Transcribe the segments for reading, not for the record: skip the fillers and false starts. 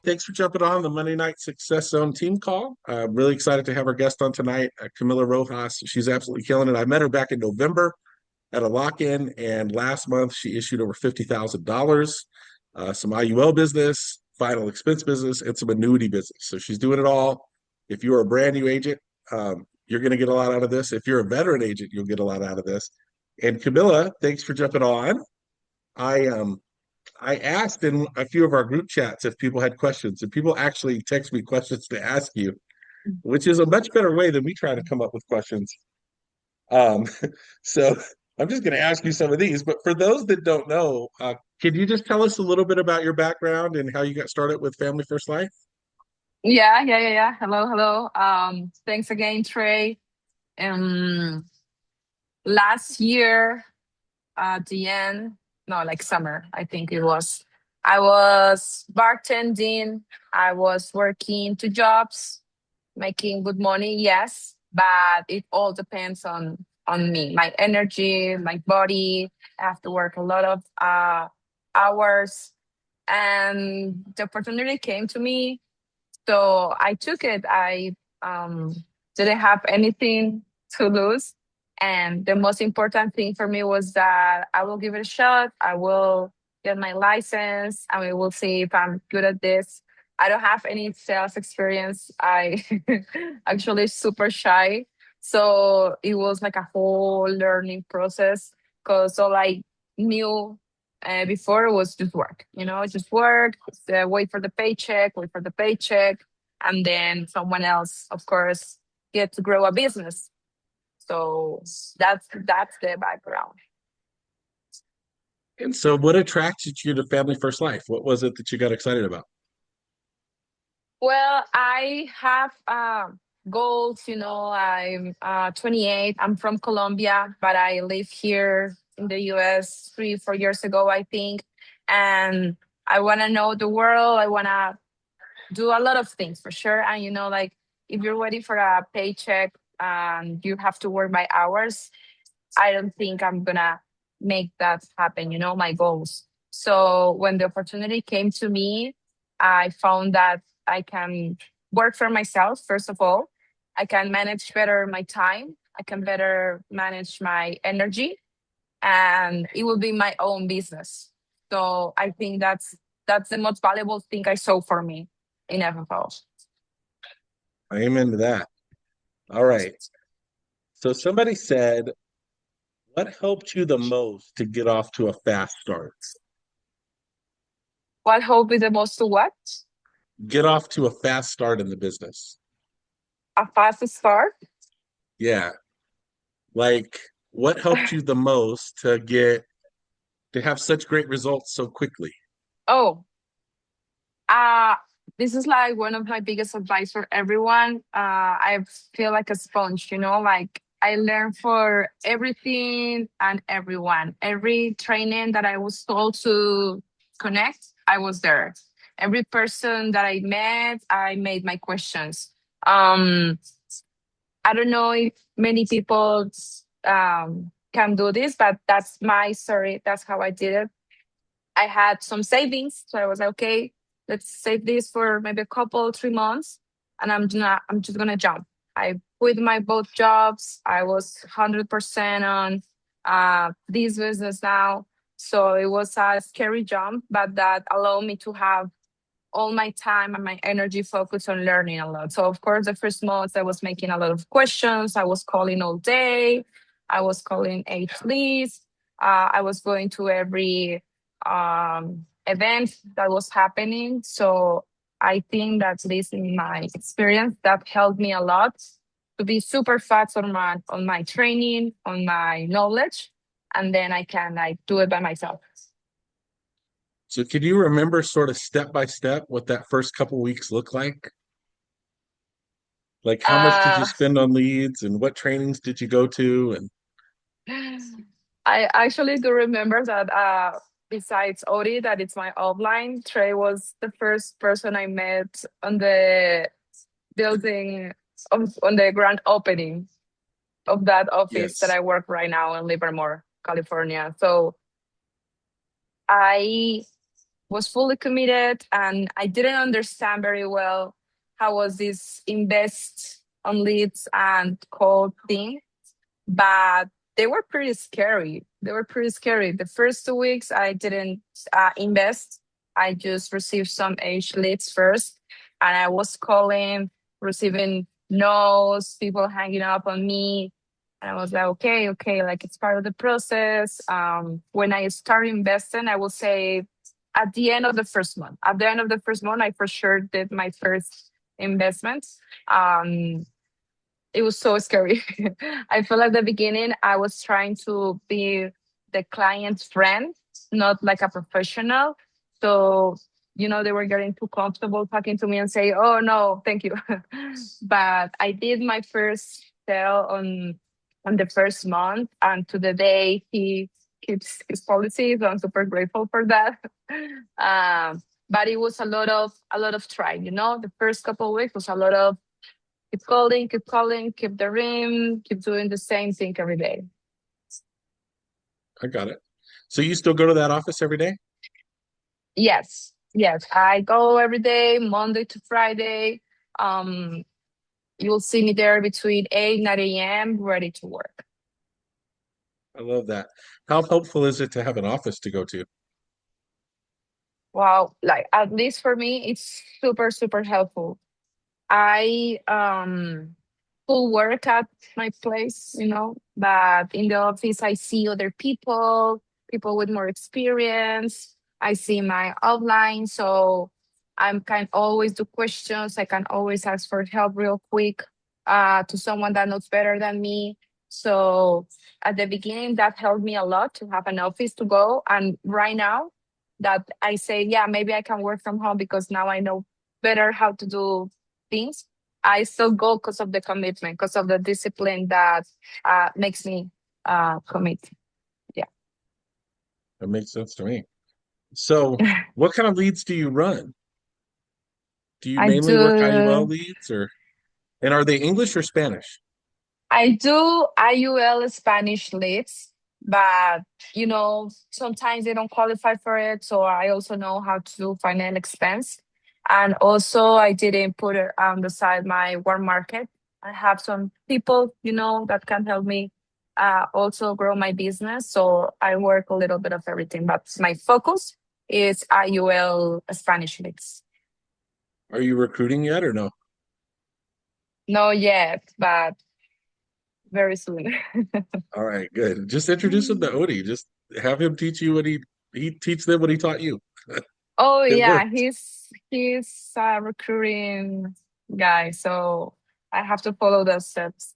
Thanks for jumping on the Monday Night Success Zone team call. I'm really excited to have our guest on tonight, Camila Rojas. She's absolutely killing it. I met her back in November at a lock-in, and last month she issued over $50,000, some IUL business, final expense business, and some annuity business. So she's doing it all. If you're a brand new agent, you're going to get a lot out of this. If you're a veteran agent, you'll get a lot out of this. And Camila, thanks for jumping on. I asked in a few of our group chats if people had questions, and people actually text me questions to ask you, which is a much better way than me trying to come up with questions. Um, so I'm just going to ask you some of these. But for those that don't know, can you just tell us a little bit about your background and how you got started with Family First Life? Yeah. Hello, hello. Thanks again, Trey. Um, Last year, at the end, no, like summer, I think it was. I was bartending. I was working 2 jobs, making good money, yes, but it all depends on me, my energy, my body. I have to work a lot of hours, and the opportunity came to me, so I took it. I didn't have anything to lose. And the most important thing for me was that I will give it a shot. I will get my license and we will see if I'm good at this. I don't have any sales experience. I actually super shy. So it was like a whole learning process because all I knew before was just work, just work, wait for the paycheck, wait for the paycheck, and then someone else, of course, get to grow a business. So that's the background. And so, what attracted you to Family First Life? What was it that you got excited about? Well, I have goals. I'm 28. I'm from Colombia, but I live here in the US 3, 4 years ago, I think. And I want to know the world. I want to do a lot of things for sure. And like if you're waiting for a paycheck and you have to work by hours, I don't think I'm gonna make that happen, my goals. So when the opportunity came to me, I found that I can work for myself, first of all. I can manage better my time. I can better manage my energy, and it will be my own business. So I think that's the most valuable thing I saw for me in FFO. I am into that. All right. So, somebody said, what helped you the most to get off to a fast start? What hope is the most to what? Get off to a fast start in the business. A fast start? Yeah. Like, what helped you the most to have such great results so quickly? Oh, uh, this is like one of my biggest advice for everyone. I feel like a sponge, like I learn for everything and everyone. Every training that I was told to connect, I was there. Every person that I met, I made my questions. Um, I don't know if many people can do this, but that's my story. That's how I did it. I had some savings, so I was like, okay, let's save this for maybe a couple, 3 months, and I'm just gonna jump. I quit my both jobs. I was 100% on this business now, so it was a scary jump, but that allowed me to have all my time and my energy focused on learning a lot. So of course, the first months I was making a lot of questions. I was calling all day. I was calling eight leads. I was going to every event that was happening. So I think that at least in my experience, that helped me a lot to be super fast on my training, on my knowledge, and then I can like do it by myself. So can you remember sort of step by step what that first couple weeks looked like? Like how much did you Uh, spend on leads and what trainings did you go to? And I actually do remember that besides Odi, that it's my offline, Trey was the first person I met on the building on the grand opening of that office that yes. I work right now in Livermore, California. So I was fully committed, and I didn't understand very well how was this invest on leads and call thing, but they were pretty scary. They were pretty scary. The first 2 weeks, I didn't invest. I just received some age leads first, and I was calling, receiving no's, people hanging up on me. And I was like, okay, okay, like it's part of the process. When I start investing, I will say at the end of the first month. At the end of the first month, I for sure did my first investment. Um, it was so scary. I feel at the beginning I was trying to be the client's friend, not like a professional. So, they were getting too comfortable talking to me and say, "Oh no, thank you." But I did my first sale on the first month, and to the day he keeps his policy. So I'm super grateful for that. But it was a lot of try. The first couple of weeks was a lot of keep calling, keep the ring, keep doing the same thing every day. I got it. So you still go to that office every day? Yes, yes. I go every day, Monday to Friday. Um, you'll see me there between 8, 9 a.m., ready to work. I love that. How helpful is it to have an office to go to? Wow, like at least for me, it's super, super helpful. I could work at my place, but in the office I see other people, people with more experience. I see my outline, so I'm can always do questions. I can always ask for help real quick to someone that knows better than me. So at the beginning, that helped me a lot to have an office to go. And right now, that I say, yeah, maybe I can work from home because now I know better how to do things. I still go because of the commitment, because of the discipline that makes me commit. Yeah. That makes sense to me. So what kind of leads do you run? Do you I mainly work IUL do. leads and are they English or Spanish? I do IUL Spanish leads, but sometimes they don't qualify for it. So I also know how to do financial expense. And also I didn't put it on the side my warm market. I have some people, that can help me also grow my business. So I work a little bit of everything, but my focus is IUL Spanish leads. Are you recruiting yet or no? No yet, but very soon. All right, good. Just introduce him to Odie. Just have him teach you what he teach them what he taught you. Oh It yeah, worked. he's a recruiting guy, so I have to follow those steps.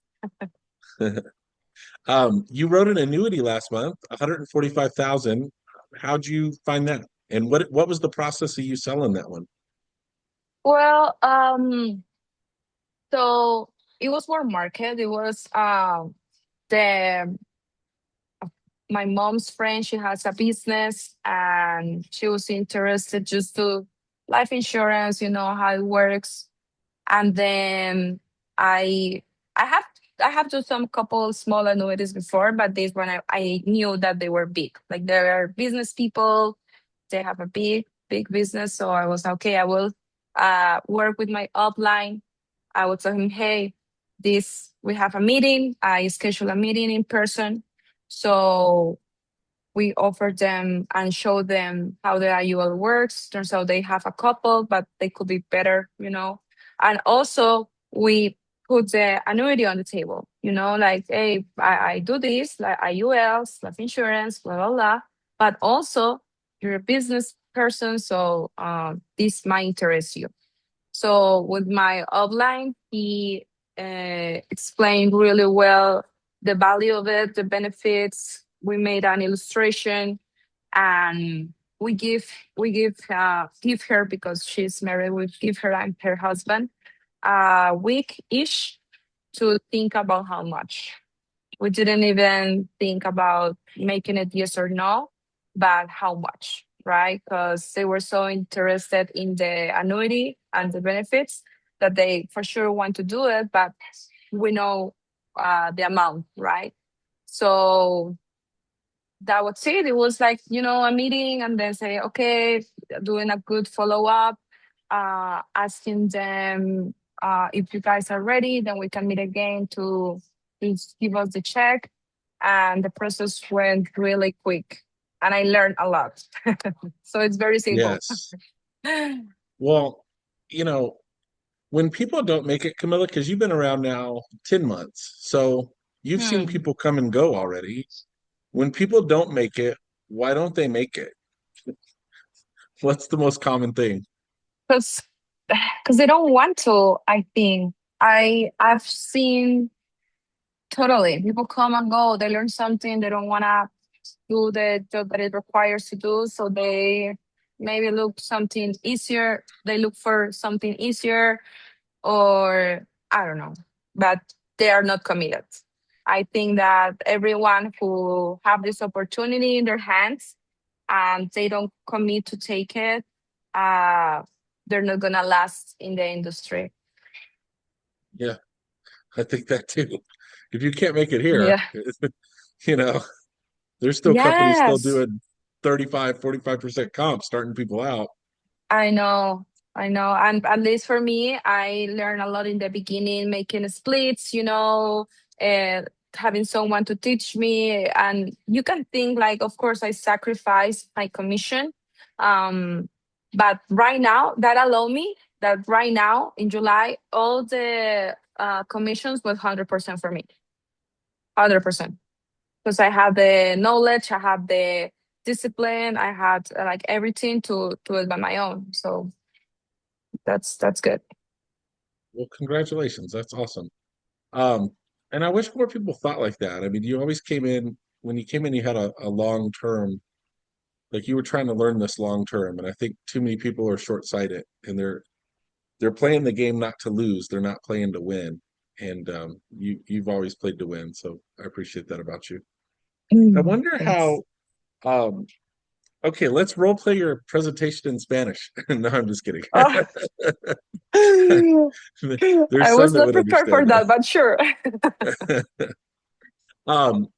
You wrote an annuity last month, 145,000. How'd you find that? And what was the process of you selling that one? Well, so it was more market. It was the my mom's friend. She has a business, and she was interested just to life insurance. You know how it works. And then I I have I have done some couple small annuities before, but this one I knew that they were big. Like they are business people, they have a big business. So I was okay. I will work with my upline. I would tell him, hey, this we have a meeting. I schedule a meeting in person. So we offer them and show them how the IUL works. Turns out they have a couple, but they could be better. And also we put the annuity on the table, like, hey, I do this, like IULs, life insurance, blah, blah, blah. But also you're a business person, so this might interest you. So with my upline, he explained really well the value of it, the benefits. We made an illustration, and we give her, because she's married. We give her and her husband a week each to think about how much. We didn't even think about making it yes or no, but how much, right? Because they were so interested in the annuity and the benefits that they for sure want to do it, but we know the amount, right? So that was it. It was like, a meeting, and then say, okay, doing a good follow up, asking them if you guys are ready, then we can meet again to just give us the check. And the process went really quick, and I learned a lot. So it's very simple. Yes. Well, you know, when people don't make it, Camilla, because you've been around now 10 months, so you've seen Hmm. people come and go already. When people don't make it, why don't they make it? What's the most common thing? Because they don't want to, I think. I've seen totally people come and go. They learn something, they don't want to do the job that it requires to do, so they maybe look something easier. They look for something easier, or I don't know, but they are not committed. I think that everyone who have this opportunity in their hands and they don't commit to take it, uh, they're not gonna last in the industry. Yeah, I think that too. If you can't make it here, Yeah. you know, there's still companies still Yes. doing 35, 45% comp starting people out. I know, I know. And at least for me, I learned a lot in the beginning, making splits, uh, having someone to teach me. And you can think like, of course, I sacrificed my commission. Um, but right now, that allow me that right now in July, all the commissions was 100% for me, 100%. Because I have the knowledge, I have the discipline, I had like everything to do it by my own. So that's good. Well, congratulations. That's awesome. Um, and I wish more people thought like that. I mean, you always came in, when you came in, you had a long term, like you were trying to learn this long term. And I think too many people are short-sighted and they're playing the game not to lose. They're not playing to win. And you've always played to win. So I appreciate that about you. I wonder Thanks. how okay, let's role play your presentation in Spanish. No, I'm just kidding. Oh, There's I some was that not would prepared for understand that, but sure. that. Um,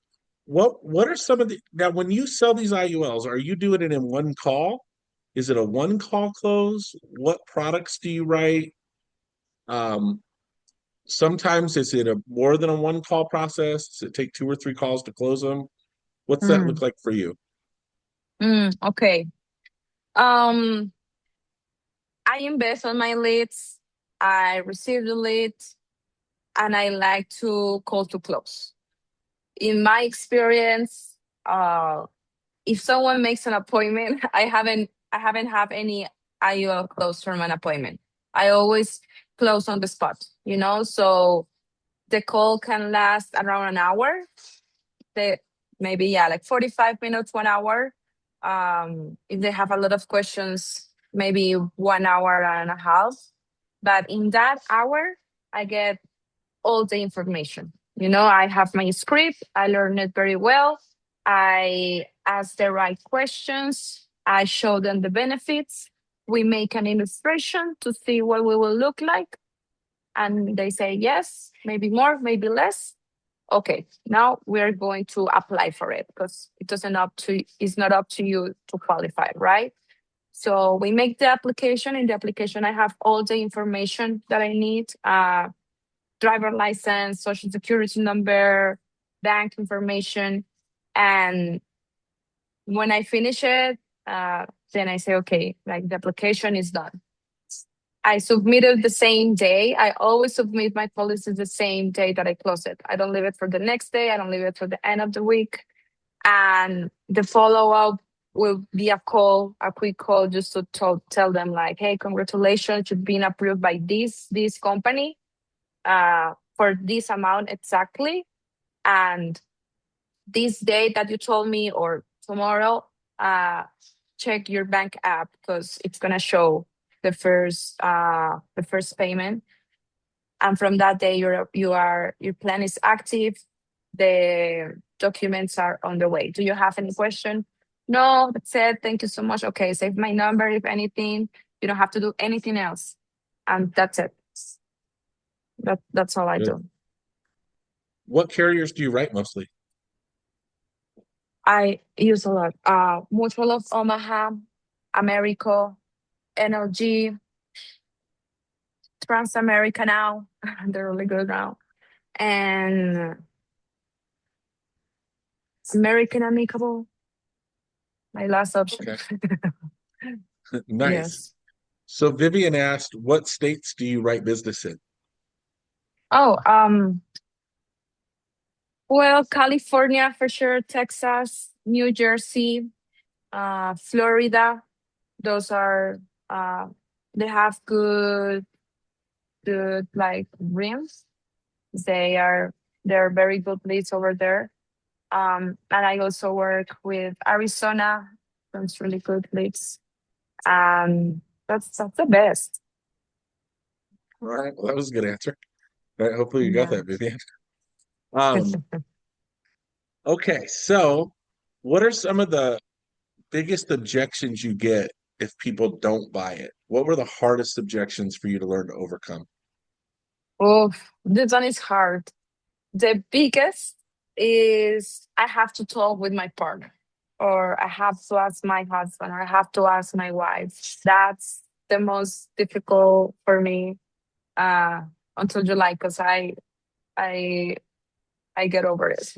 what are some of the now when you sell these IULs, are you doing it in one call? Is it a one call close? What products do you write? Um, sometimes is it a more than a one call process? Does it take two or three calls to close them? What's that look Mm, like for you? okay. Um, I invest on my leads. I receive the leads, and I like to call to close. In my experience, if someone makes an appointment, I haven't have any IUL close from an appointment. I always close on the spot, so the call can last around an hour. They maybe, yeah, like 45 minutes, 1 hour. If they have a lot of questions, maybe 1 hour and a half. But in that hour, I get all the information. I have my script, I learn it very well. I ask the right questions, I show them the benefits. We make an illustration to see what we will look like. And they say yes, maybe more, maybe less. Okay, now we're going to apply for it because it's not up to you to qualify, right? So we make the application. In the application, I have all the information that I need: driver license, social security number, bank information. And when I finish it, then I say, okay, like the application is done. I submitted the same day. I always submit my policies the same day that I close it. I don't leave it for the next day. I don't leave it for the end of the week. And the follow up will be a quick call, just to tell them like, hey, congratulations, you've been approved by this company for this amount exactly. And this date that you told me, or tomorrow, uh, check your bank app because it's gonna show the first payment. And from that day, your plan is active. The documents are on the way. Do you have any question? No, that's it. Thank you so much. Okay, save my number if anything. You don't have to do anything else, and that's it. That's all I Good. do. What carriers do you write mostly? I use a lot. Mutual of Omaha, Americo, NLG, Transamerica now. They're really good now. And American Amicable, my last option. Okay. Nice. Yes. So Vivian asked, what states do you write business in? Oh, well, California for sure, Texas, New Jersey, Florida. Those are uh they have good like rims. They are they're very good leads over there. And I also work with Arizona. That's really good leads. That's the best. All right. Well, that was a good answer. All right, hopefully you got Yeah. that, Vivian. Um, okay, so what are some of the biggest objections you get if people don't buy it? What were the hardest objections for you to learn to overcome? Oh, this one is hard. The biggest is I have to talk with my partner, or I have to ask my husband, or I have to ask my wife. That's the most difficult for me uh, until July, because I I get over it.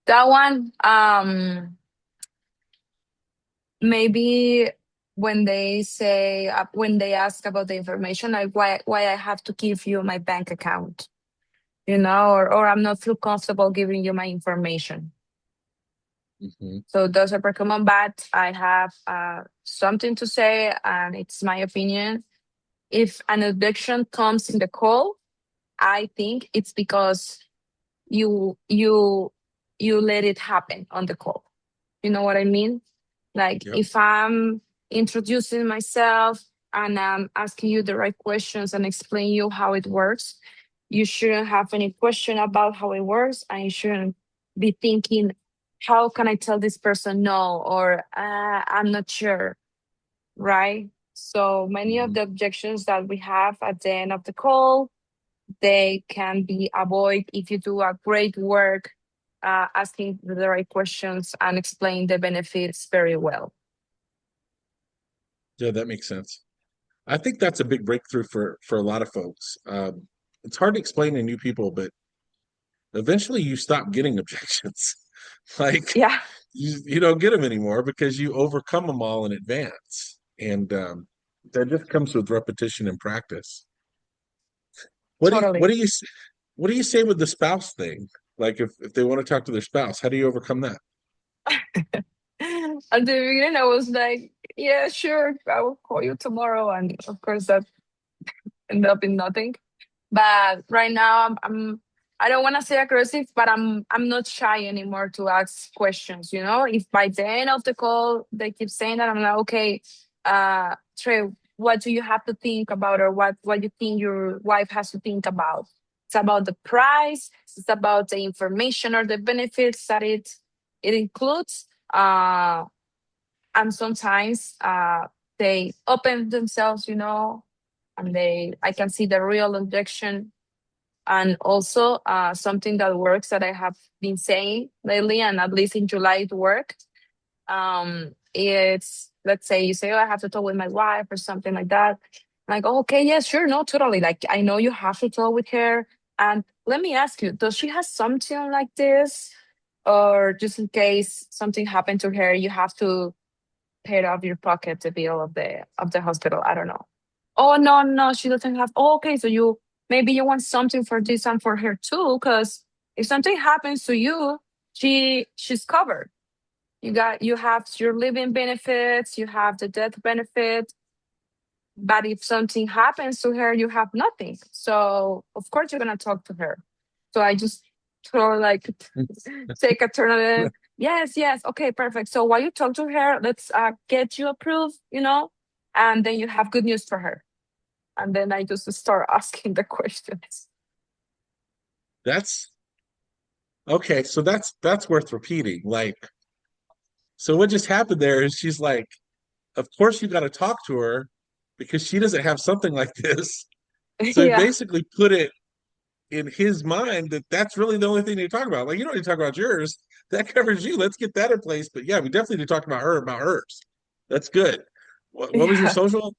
That one, maybe when they say when they ask about the information, like why I have to give you my bank account, or I'm not feel comfortable giving you my information. Mhm. So those are very common, but I have something to say, and it's my opinion. If an objection comes in the call, I think it's because you you you let it happen on the call. You know what I mean? Like Yep. if I'm introducing myself and I'm asking you the right questions and explain you how it works, you shouldn't have any question about how it works, and you shouldn't be thinking, how can I tell this person no, or I'm not sure, right? So many of Mhm. the objections that we have at the end of the call, they can be avoided if you do a great work asking the right questions and explain the benefits very well. Yeah, that makes sense. I think that's a big breakthrough for a lot of folks. It's hard to explain to new people, but eventually you stop getting objections. Like Yeah, you don't get them anymore because you overcome them all in advance, and that just comes with repetition and practice. What totally. do you what do you say with the spouse thing? Like if they want to talk to their spouse, how do you overcome that? At the beginning, I was like, yeah, sure, I will call you tomorrow. And of course, that ended up in nothing. But right now, I don't want to say aggressive, but I'm not shy anymore to ask questions. If by the end of the call they keep saying that, I'm like, okay, Trey, what do you have to think about, or what you think your wife has to think about? It's about the price. It's about the information or the benefits that it includes. And sometimes they open themselves, and I can see the real objection. And also something that works that I have been saying lately, and at least in July it worked. It's, let's say you say, oh, I have to talk with my wife or something like that. Like, oh, okay, yes, sure, no, totally. Like, I know you have to talk with her. And let me ask you, does she have something like this? Or just in case something happened to her, you have to pay it off your pocket, the bill of the hospital. I don't know. Oh, no, no, she doesn't have. Oh, okay, so maybe you want something for this and for her too, because if something happens to you, she's covered. You have your living benefits, you have the death benefit, but if something happens to her, you have nothing. So of course you're gonna talk to her. So I just throw like take a turn on it. Yes, yes, okay, perfect. So while you talk to her, let's get you approved, and then you have good news for her. And then I just start asking the questions. That's okay. So that's worth repeating. Like, so what just happened there is she's like, of course you got to talk to her because she doesn't have something like this. So he Yeah, basically put it in his mind that that's really the only thing they talk about. Like, you don't need to talk about yours. That covers you. Let's get that in place. But yeah, we definitely need to talk about her, about hers. That's good. What was your Yeah. social?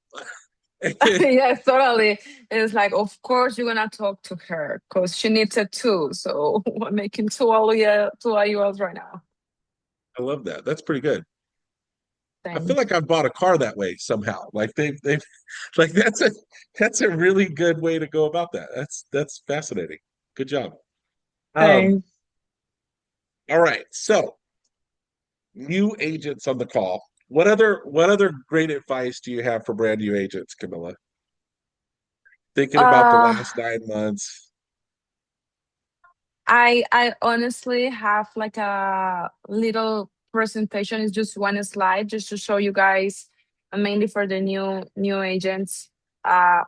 Yes, totally. It's like, of course you're gonna talk to her because she needs it too. So we're making two IULs right now. I love that. That's pretty good. I feel Thanks. like I've bought a car that way somehow. Like they've like that's a really good way to go about that. That's fascinating. Good job. Um, Thanks. all right. So new agents on the call. What other great advice do you have for brand new agents, Camilla? Thinking about the Uh, last 9 months. I honestly have like a little presentation. It's just one slide just to show you guys, mainly for the new agents,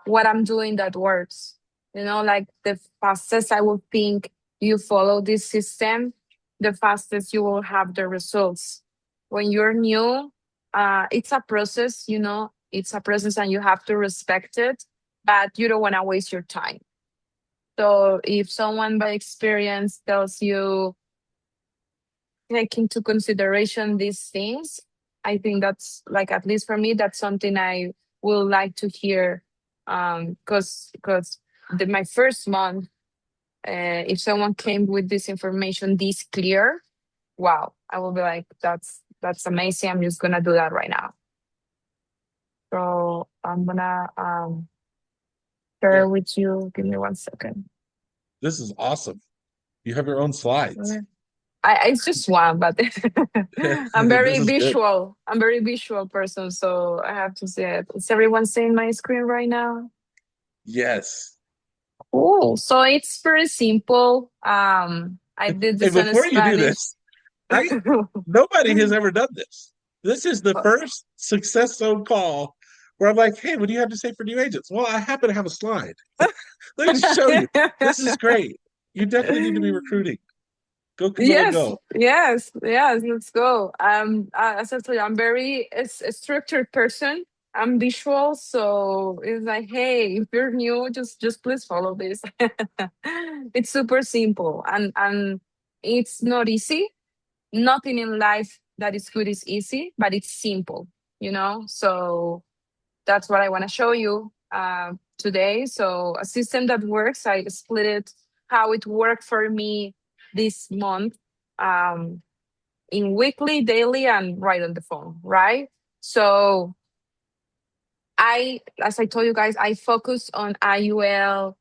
what I'm doing that works. You know, like the fastest I would think you follow this system, the fastest you will have the results. When you're new, it's a process, you know, it's a process and you have to respect it, but you don't want to waste your time. So if someone by experience tells you take into consideration these things, I think that's like, at least for me, that's something I would like to hear. Because my first month, if someone came with this information this clear, wow, I will be like, that's amazing. I'm just gonna do that right now. So I'm gonna Yeah, share with you. Give me 1 second. this is awesome. You have your own slides. It's just one, but I'm This very is good. visual. I'm very visual person, so I have to say it. Is everyone seeing my screen right now? Yes. Cool. So it's very simple. I did Hey, this in before you do Spanish. this, I nobody has ever done this. This is the first success zone call where I'm like, hey, what do you have to say for new agents? Well, I happen to have a slide. Let me show you. This is great. You definitely need to be recruiting. Go, Camilla, Yes, go. yes, yes. Let's go. As I told you, I'm very a structured person. I'm visual, so it's like, hey, if you're new, just please follow this. It's super simple, and it's not easy. Nothing in life that is good is easy, but it's simple, you know. So that's what I want to show you today. So a system that works. I split it how it worked for me this month, um, in weekly, daily, and right on the phone. Right. So as I told you guys, I focus on IUL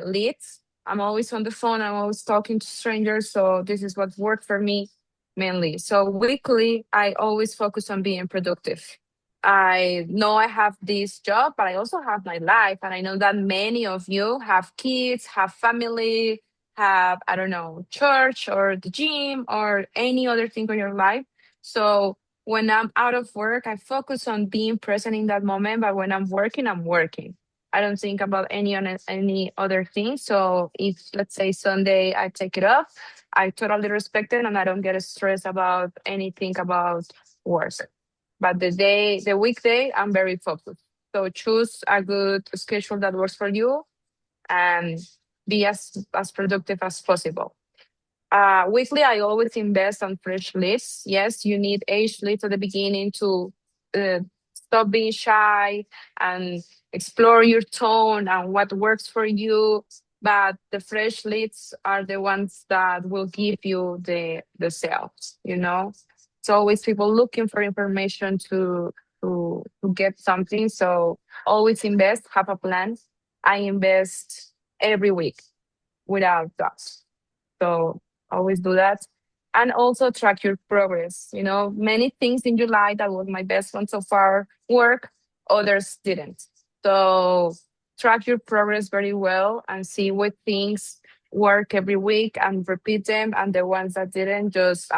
leads. I'm always on the phone. I'm always talking to strangers. So this is what worked for me mainly. So weekly, I always focus on being productive. I know I have this job, but I also have my life. And I know that many of you have kids, have family, have, I don't know, church or the gym or any other thing in your life. So when I'm out of work, I focus on being present in that moment. But when I'm working, I'm working. I don't think about any other thing. So if, let's say, Sunday I take it off, I totally respect it and I don't get stressed about anything about work. But the weekday, I'm very focused. So choose a good schedule that works for you and be as productive as possible. Weekly, I always invest on fresh leads. Yes, you need age leads at the beginning to uh, stop being shy and explore your tone and what works for you. But the fresh leads are the ones that will give you the sales. You know, it's always people looking for information to get something. So always invest. Have a plan. I invest every week without that. So always do that. And also track your progress. You know, many things in July that was my best one so far work, others didn't. So track your progress very well and see what things work every week and repeat them. And the ones that didn't, just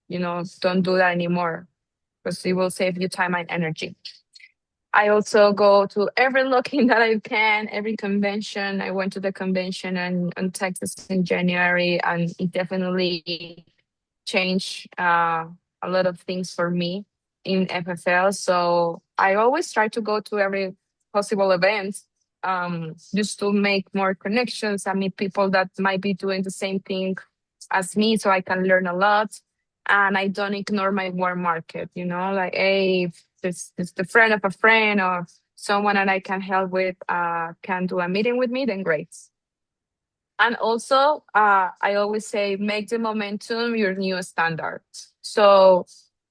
you know, don't do that anymore because it will save you time and energy. I also go to every looking that I can, every convention. I went to the convention in Texas in January, and it definitely changed a lot of things for me in FFL. So I always try to go to every possible event, just to make more connections and meet people that might be doing the same thing as me, so I can learn a lot. and I don't ignore my warm market, like, hey, if this the friend of a friend or someone that I can help with can do a meeting with me, then great. And also, I always say, make the momentum your new standard. So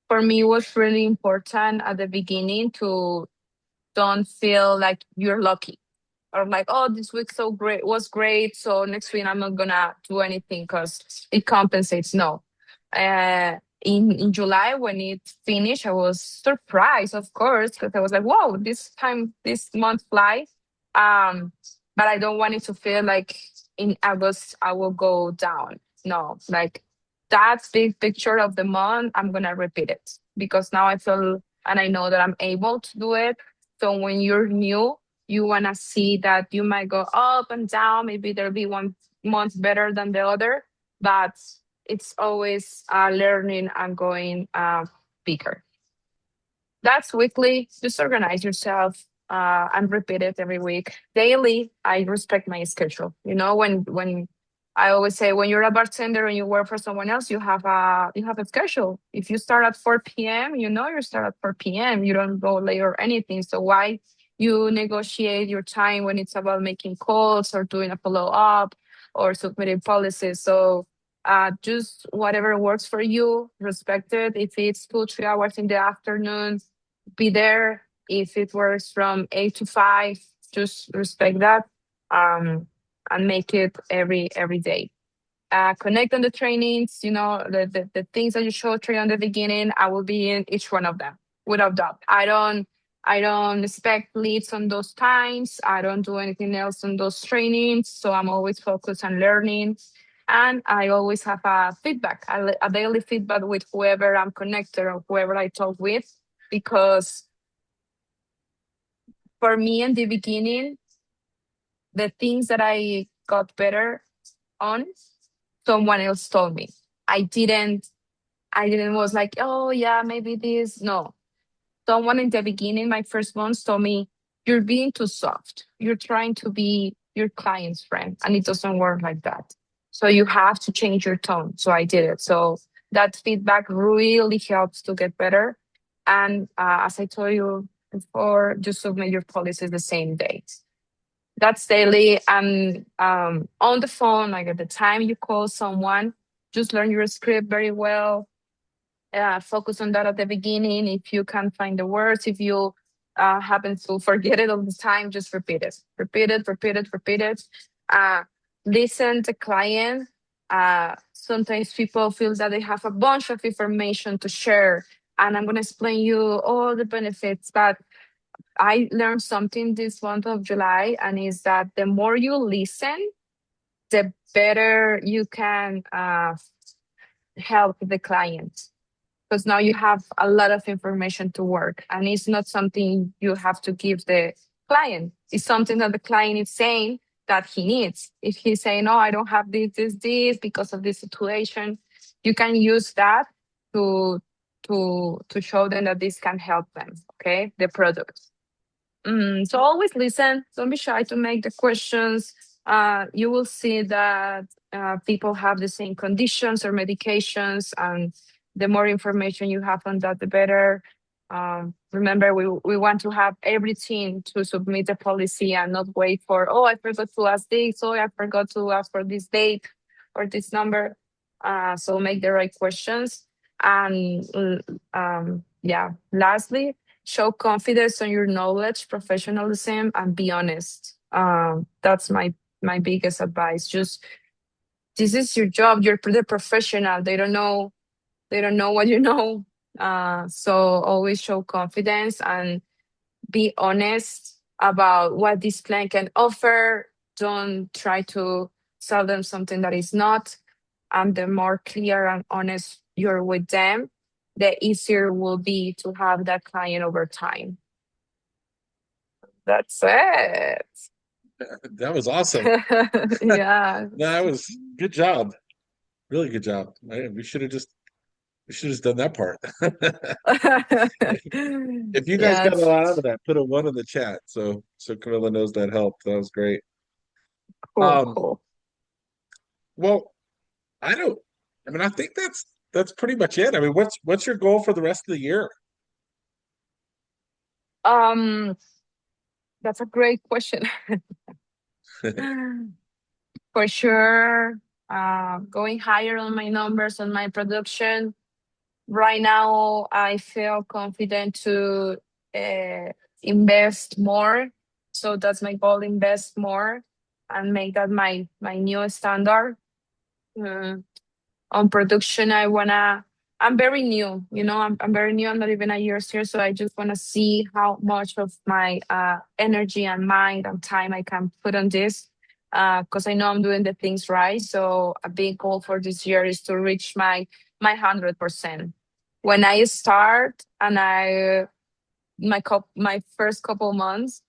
for me, it was really important at the beginning to don't feel like you're lucky or like, oh, this week so great was great, so next week I'm not gonna do anything because it compensates. No. In July when it finished, I was surprised, of course, because I was like, whoa, this month flies. Um, but I don't want it to feel like in August I will go down. No, like that big picture of the month, I'm gonna repeat it because now I feel and I know that I'm able to do it. So when you're new, you want to see that you might go up and down. Maybe there'll be one month better than the other, but it's always learning and going bigger. That's weekly. Just organize yourself and repeat it every week. Daily, I respect my schedule. When I always say when you're a bartender and you work for someone else, you have a schedule. If you start at 4 p.m., you start at 4 p.m. You don't go late or anything. So why you negotiate your time when it's about making calls or doing a follow up or submitting policies? So just whatever works for you, respect it. If it's 2, 3 hours in the afternoon, be there. If it works from 8 to 5, just respect that, and make it every day. Connect on the trainings, the things that you show train on the beginning. I will be in each one of them without doubt. I don't expect leads on those times. I don't do anything else on those trainings. So I'm always focused on learning. And I always have a feedback, a daily feedback with whoever I'm connected or whoever I talk with, because for me in the beginning, the things that I got better on, someone else told me. I didn't I didn't was like, oh yeah, maybe this. No. Someone in the beginning, my first months told me, you're being too soft. You're trying to be your client's friend, and it doesn't work like that. So you have to change your tone. So I did it. So that feedback really helps to get better. And as I told you before, just submit your policies the same day. That's daily. And on the phone, like at the time you call someone, just learn your script very well. Focus on that at the beginning. If you can't find the words, if you happen to forget it all the time, just repeat it. Repeat it, repeat it, repeat it. Uh, Listen to client. Sometimes people feel that they have a bunch of information to share, and I'm going to explain you all the benefits. But I learned something this month of July, and is that the more you listen, the better you can help the client, because now you have a lot of information to work, and it's not something you have to give the client. It's something that the client is saying that he needs. If he's saying, oh, I don't have this because of this situation, you can use that to to show them that this can help them. Okay, the product. So always listen. Don't be shy to make the questions. You will see that people have the same conditions or medications, and the more information you have on that, the better. Remember, we want to have everything to submit the policy and not wait for, oh, I forgot to ask this, oh, I forgot to ask for this date or this number. So make the right questions. And yeah, lastly, show confidence on your knowledge, professionalism, and be honest. That's my biggest advice. Just, this is your job. You're the professional. They don't know what you know. So always show confidence and be honest about what this plan can offer. Don't try to sell them something that is not. And the more clear and honest you're with them, the easier will be to have that client over time. That's it. That was awesome. Yeah. That was good job. Really good job. We should have just done that part. If you guys Yeah, got a lot out of that, put a one in the chat so Camilla knows that helped. That was great. cool, Um, cool. well, I don't I mean I think that's pretty much it. I mean, what's your goal for the rest of the year? Um, that's a great question. For sure, going higher on my numbers on my production. Right now, I feel confident to uh, invest more. So that's my goal: invest more and make that my new standard. Mm, on production, I'm very new, I'm very new. I'm not even a year here, so I just wanna see how much of my energy and mind and time I can put on this. Because I know I'm doing the things right. So a big goal for this year is to reach my 100%. When I start and my first couple months,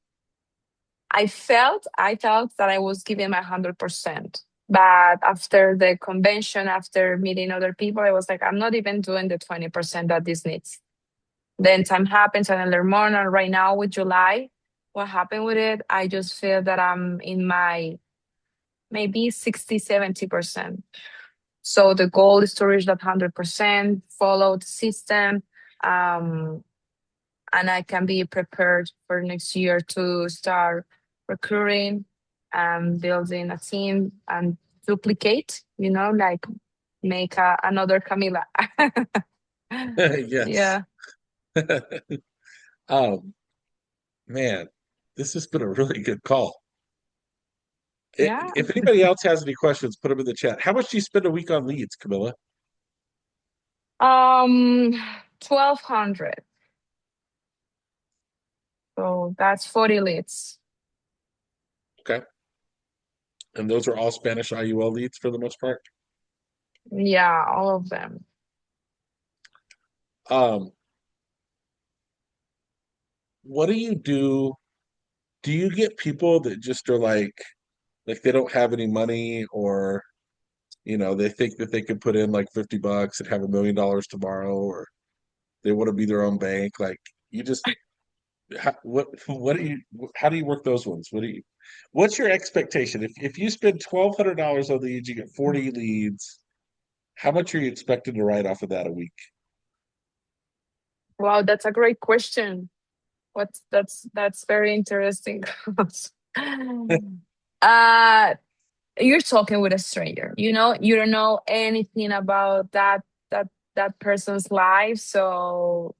I felt that I was giving my 100%. But after the convention, after meeting other people, I was like, I'm not even doing the 20% that this needs. Then time happens and I learn more. And right now with July, what happened with it, I just feel that I'm in my maybe 60, 70%. So the goal is to reach that 100%, follow the system. Um, and I can be prepared for next year to start recruiting and building a team and duplicate, like make another Camila. Yes. Yeah. Um, man, this has been a really good call. Yeah. If anybody else has any questions, put them in the chat. How much do you spend a week on leads, Camilla? Um, 1,200. So that's 40 leads. Okay. And those are all Spanish IUL leads for the most part. Yeah, all of them. Um, what do you do? Do you get people that just are like they don't have any money, or they think that they could put in like $50 and have $1 million tomorrow, or they want to be their own bank? Like you just what do you how do you work those ones? What's your expectation? If you spend $1,200 on leads, you get 40 leads. How much are you expected to write off of that a week? Wow, that's a great question. That's very interesting. uh you're talking with a stranger, you don't know anything about that person's life. So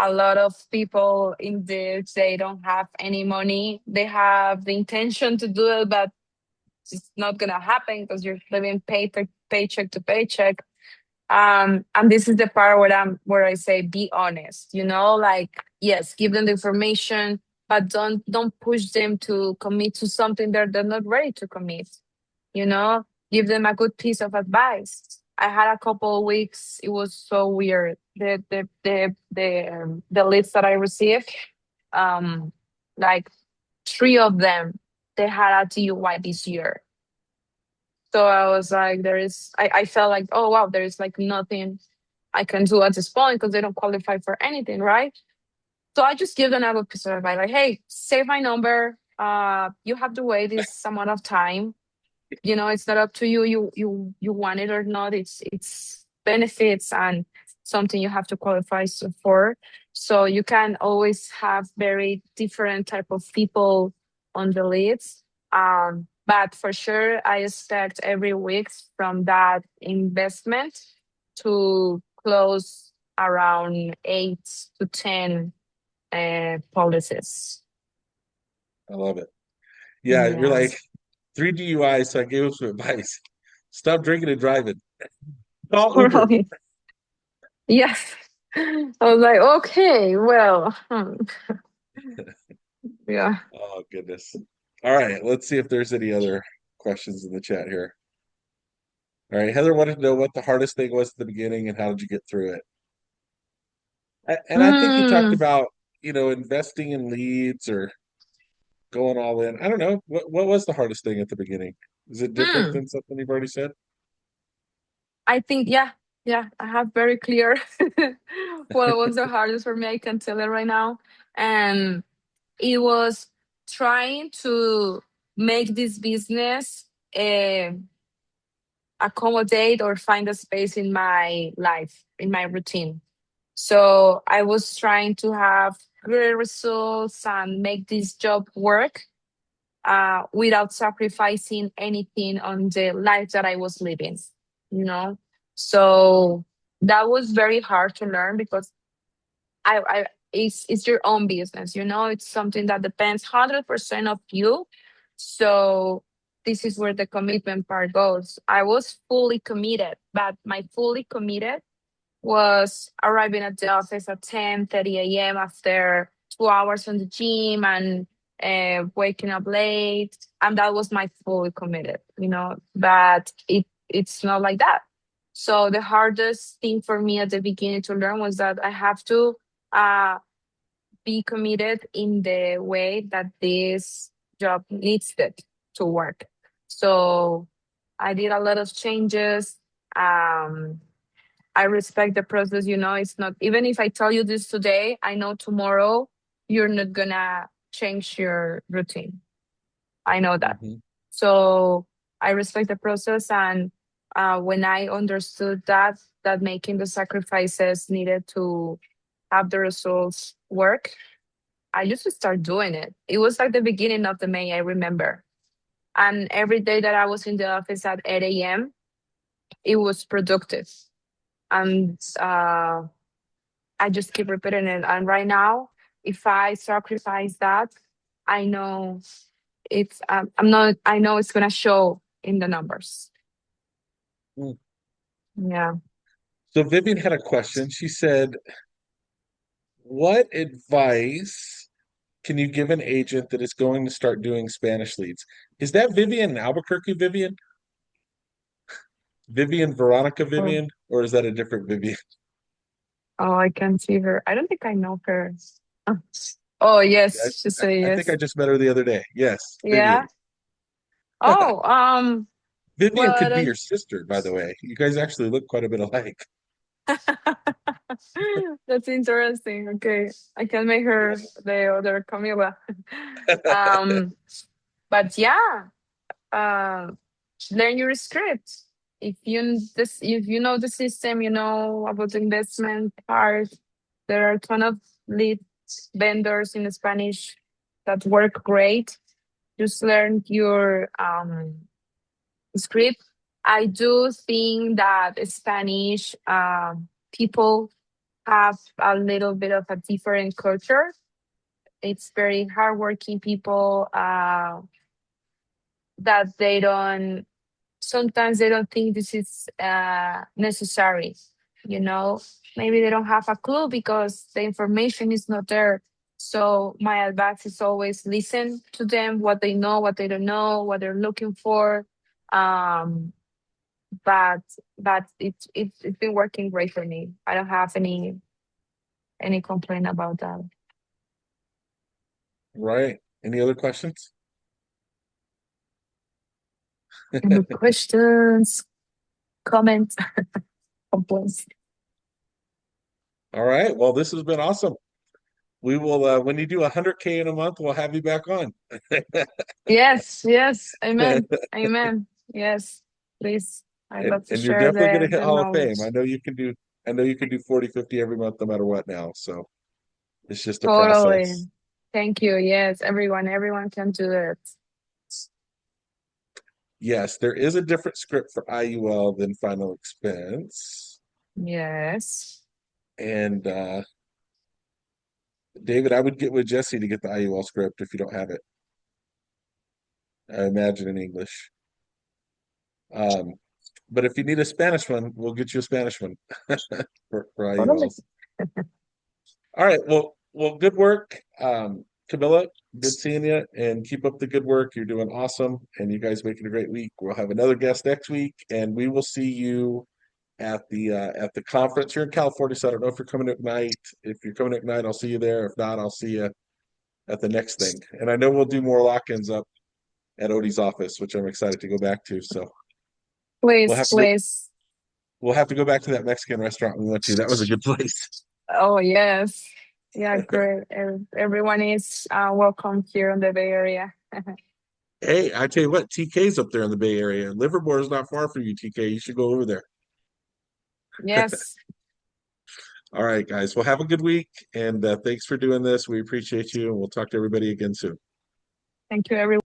a lot of people in this, they don't have any money. They have the intention to do it, but it's not gonna happen because you're living paycheck to paycheck. And this is the part where I say be honest, like, yes, give them the information, but don't push them to commit to something that they're not ready to commit. you know give them a good piece of advice. I had a couple of weeks, it was so weird, the leads that I received. um like three of them, they had a DUI this year. So I was like, I felt like, oh wow, there is like nothing I can do at this point because they don't qualify for anything, right? So I just give them a piece of advice, like, hey, save my number. You have to wait this amount of time. It's not up to you. You want it or not. It's benefits and something you have to qualify for. So you can always have very different type of people on the leads. But for sure, I expect every week from that investment to close around 8 to 10 policies. I love it. Yeah, you're Yeah. like three DUIs, so I gave him some advice. Stop drinking and driving. Call Uber. Right. Yes. I was like, okay, well, yeah. Oh goodness. All right, let's see if there's any other questions in the chat here. All right, Heather wanted to know what the hardest thing was at the beginning and how did you get through it? And I think you talked Mm, about, investing in leads or going all in. I don't know. What was the hardest thing at the beginning? Is it different hmm. than something you've already said? I think, yeah, yeah, I have very clear what was the hardest for me. I can tell it right now. And it was trying to make this business uh, accommodate or find a space in my life, in my routine. So I was trying to have great results and make this job work without sacrificing anything on the life that I was living, you know? So that was very hard to learn because it's your own business, it's something that depends 100% of you. So this is where the commitment part goes. I was fully committed, but my fully committed was arriving at the office at 10:30 a.m. after 2 hours on the gym and waking up late. And that was my fully committed, but it's not like that. So the hardest thing for me at the beginning to learn was that I have to uh, be committed in the way that this job needs it to work. So I did a lot of changes. Um, I respect the process. It's not, even if I tell you this today, I know tomorrow you're not gonna change your routine. I know that. Mhm. So I respect the process. And when I understood that making the sacrifices needed to have the results work, I used to start doing it. It was like the beginning of the May, I remember. And every day that I was in the office at 8 a.m., it was productive. And I just keep repeating it. And right now, if I sacrifice that, I know I know it's gonna show in the numbers. Mm. Yeah. So Vivian had a question. She said, "What advice can you give an agent that is going to start doing Spanish leads?" Is that Vivian in Albuquerque, Vivian? Vivian Veronica Oh, Vivian, or is that a different Vivian? oh, I can see her. I don't think I know her. Oh, oh, I, yes, she said I think I yes. just met her the other day. Yes, Yeah. Vivian. Oh, Vivian well, could be your sister, by the way. You guys actually look quite a bit alike. that's interesting. Okay, I can make Yeah. her the other Camila. Um, but yeah, uh, learn your script. If you know the system, you know about the investment part. There are a ton of lead vendors in Spanish that work great. Just learn your script. I do think that Spanish people have a little bit of a different culture. It's very hardworking people that they don't sometimes they don't think this is necessary. You know, maybe they don't have a clue because the information is not there. So my advice is always listen to them, what they know, what they don't know, what they're looking for. Um, but it's been working great for me. I don't have any complaint about that. Right. Any other questions? Any questions, comments, complaints? All right. Well, this has been awesome. We will, when you do 100K in a month, we'll have you back on. Yes, yes, amen, amen. Yes, please. I'd And love to and you're share definitely going to the hit the Hall of Fame. knowledge. I know you can do 40, 50 every month no matter what now. So it's just a Totally. process. Thank you. Yes, everyone can do it. Yes, there is a different script for IUL than final expense. Yes. And David, I would get with Jesse to get the IUL script if you don't have it. I imagine in English. Um, but if you need a Spanish one, we'll get you a Spanish one for Totally. IULs. All right. Well, good work. Camilla, good seeing you and keep up the good work. You're doing awesome and you guys making a great week. We'll have another guest next week and we will see you at the conference here in California. So I don't know if you're coming to Ignite. If you're coming to Ignite, I'll see you there. If not, I'll see you at the next thing. And I know we'll do more lock-ins up at Odie's office, which I'm excited to go back to. So we'll Please, have to go please. we'll have to go back to that Mexican restaurant we went to. That was a good place. Oh, yes. Yeah, great. Everyone is welcome here in the Bay Area. Hey, I tell you what, TK's up there in the Bay Area. Livermore is not far from you, TK. You should go over there. Yes. All right, guys. Well, have a good week, and thanks for doing this. We appreciate you, and we'll talk to everybody again soon. Thank you, everyone.